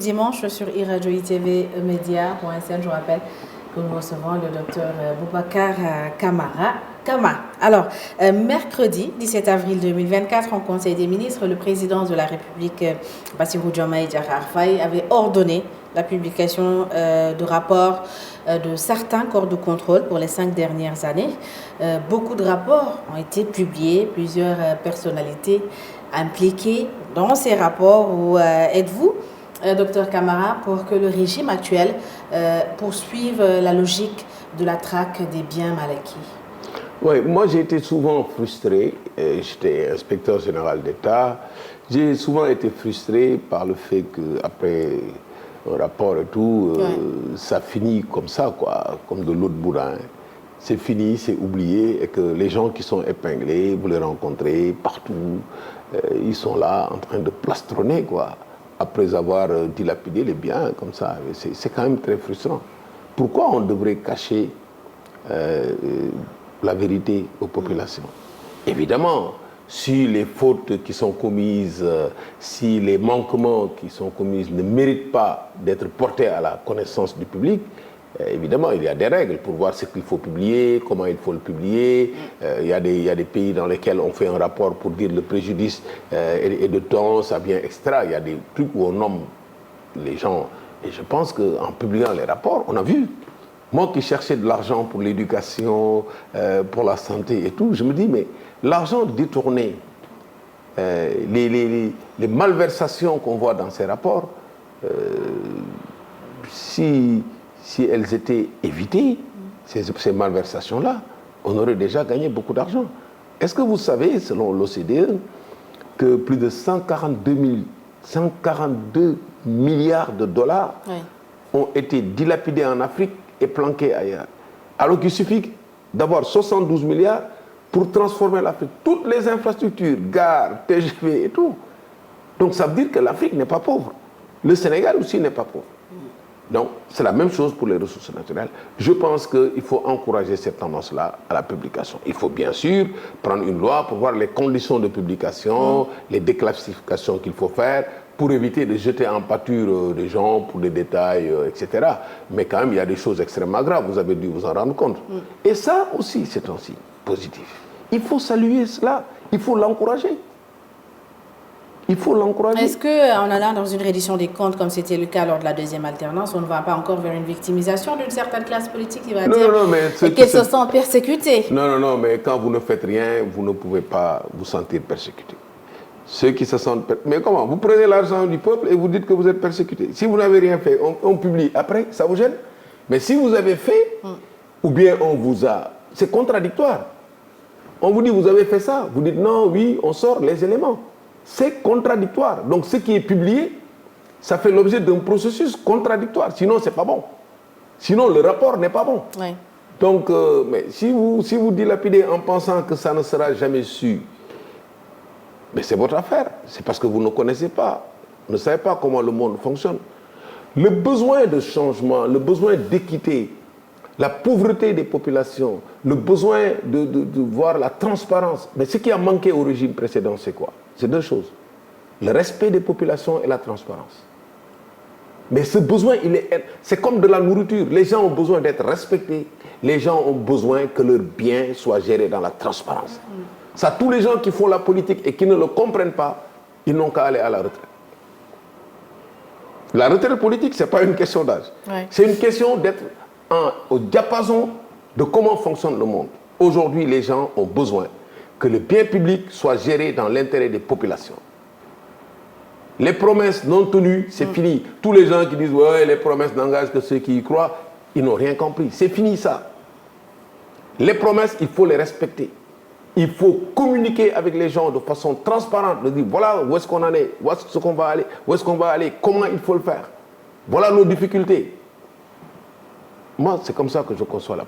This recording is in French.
Dimanche sur iRadio ITV Média.sn, je vous rappelle que nous recevons le docteur Boubacar Kama. Alors, mercredi 17 avril 2024, en Conseil des ministres, le président de la République, Bassirou Diomaye Diakhar Faye, avait ordonné la publication de rapports de certains corps de contrôle pour les 5 dernières années. Beaucoup de rapports ont été publiés, plusieurs personnalités impliquées dans ces rapports. Où êtes-vous, docteur Camara, pour que le régime actuel poursuive la logique de la traque des biens mal acquis? Oui, moi j'ai été souvent frustré, j'étais inspecteur général d'État, j'ai souvent été frustré par le fait qu'après un rapport et tout, ça finit comme ça, quoi, comme de l'eau de boudin. C'est fini, c'est oublié, et que les gens qui sont épinglés, vous les rencontrez partout, ils sont là en train de plastronner, quoi, après avoir dilapidé les biens comme ça. C'est quand même très frustrant. Pourquoi on devrait cacher la vérité aux populations? Évidemment, si les fautes qui sont commises, si les manquements qui sont commis ne méritent pas d'être portés à la connaissance du public, évidemment, il y a des règles pour voir ce qu'il faut publier, comment il faut le publier. Il y a des pays dans lesquels on fait un rapport pour dire le préjudice et de temps, ça vient extra. Il y a des trucs où on nomme les gens. Et je pense qu'en publiant les rapports, on a vu. Moi qui cherchais de l'argent pour l'éducation, pour la santé et tout, je me dis, mais l'argent détourné, les malversations qu'on voit dans ces rapports, si elles étaient évitées, ces malversations-là, on aurait déjà gagné beaucoup d'argent. Est-ce que vous savez, selon l'OCDE, que plus de 142 milliards de dollars ont été dilapidés en Afrique et planqués ailleurs? Alors qu'il suffit d'avoir 72 milliards pour transformer l'Afrique. Toutes les infrastructures, gares, TGV et tout. Donc ça veut dire que l'Afrique n'est pas pauvre. Le Sénégal aussi n'est pas pauvre. Donc, c'est la même chose pour les ressources naturelles. Je pense qu'il faut encourager cette tendance-là à la publication. Il faut bien sûr prendre une loi pour voir les conditions de publication, les déclassifications qu'il faut faire, pour éviter de jeter en pâture des gens pour des détails, etc. Mais quand même, il y a des choses extrêmement graves, vous avez dû vous en rendre compte. Et ça aussi, c'est un signe positif. Il faut saluer cela, il faut l'encourager. Il faut l'encourager. Est-ce qu'en allant dans une reddition des comptes, comme c'était le cas lors de la deuxième alternance, on ne va pas encore vers une victimisation d'une certaine classe politique qui va dire qu'elle se sent persécutée? Non, mais quand vous ne faites rien, vous ne pouvez pas vous sentir persécuté. Ceux qui se sentent... Mais comment? Vous prenez l'argent du peuple et vous dites que vous êtes persécuté. Si vous n'avez rien fait, on publie. Après, ça vous gêne? Mais si vous avez fait, ou bien on vous a... C'est contradictoire. On vous dit, vous avez fait ça. Vous dites, non, oui, on sort les éléments. C'est contradictoire. Donc, ce qui est publié, ça fait l'objet d'un processus contradictoire. Sinon, ce n'est pas bon. Sinon, le rapport n'est pas bon. Oui. Donc, mais si vous dilapidez en pensant que ça ne sera jamais su, mais c'est votre affaire. C'est parce que vous ne connaissez pas, ne savez pas comment le monde fonctionne. Le besoin de changement, le besoin d'équité, la pauvreté des populations, le besoin de voir la transparence. Mais ce qui a manqué au régime précédent, c'est quoi? C'est deux choses. Le respect des populations et la transparence. Mais ce besoin, c'est comme de la nourriture. Les gens ont besoin d'être respectés. Les gens ont besoin que leurs biens soient gérés dans la transparence. Ça, tous les gens qui font la politique et qui ne le comprennent pas, ils n'ont qu'à aller à la retraite. La retraite politique, ce n'est pas une question d'âge. C'est une question d'être au diapason de comment fonctionne le monde. Aujourd'hui, les gens ont besoin que le bien public soit géré dans l'intérêt des populations. Les promesses non tenues, c'est fini. Tous les gens qui disent « ouais, les promesses n'engagent que ceux qui y croient », ils n'ont rien compris. C'est fini ça. Les promesses, il faut les respecter. Il faut communiquer avec les gens de façon transparente, de dire voilà où est-ce qu'on en est, où est-ce qu'on va aller, où est-ce qu'on va aller, comment il faut le faire. Voilà nos difficultés. Moi, c'est comme ça que je conçois la politique.